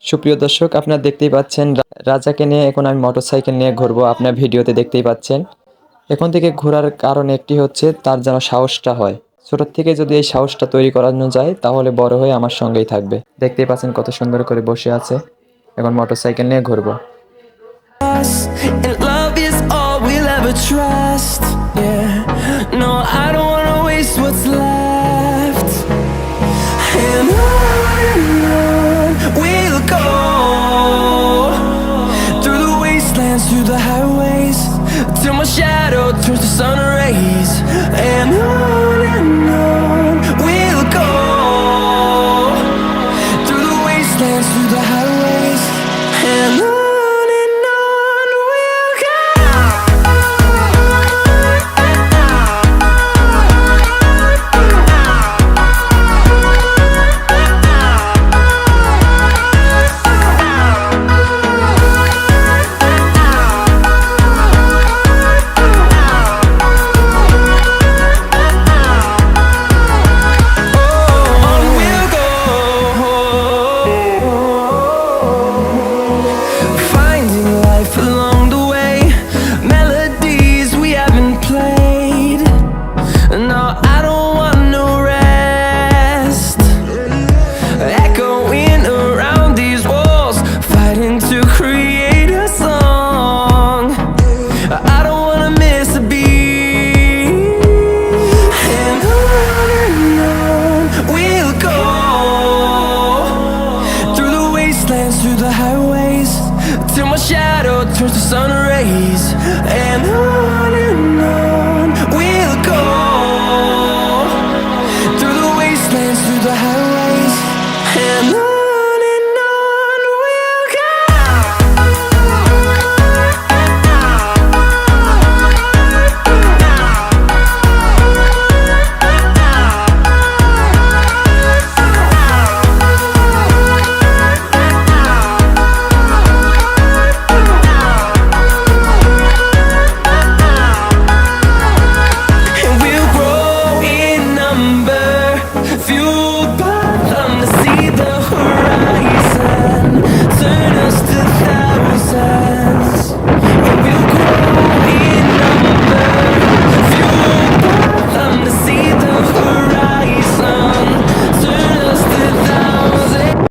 সুপ্রিয় দর্শক, আপনারা দেখতেই পাচ্ছেন রাজাকে নিয়ে এখন আমি মোটরসাইকেল নিয়ে ঘুরবো। আপনার ভিডিওতে দেখতেই পাচ্ছেন। এখন থেকে ঘোরার কারণ একটি হচ্ছে তার যেন সাহসটা হয়। ছোট থেকে যদি এই সাহসটা তৈরি করানো যায় তাহলে বড় হয়ে আমার সঙ্গেই থাকবে। দেখতেই পাচ্ছেন কত সুন্দর করে বসে আছে। এখন মোটরসাইকেল নিয়ে ঘুরবো। And love is all we'll ever trust. Yeah, no, I don't wanna waste what's left. And on we'll go, through the wastelands, through the highways, till my shadow turns to sun rays. And on we'll go, through the wastelands, through the highways, and on. Through the highways, till my shadow turns to sun rays, and on.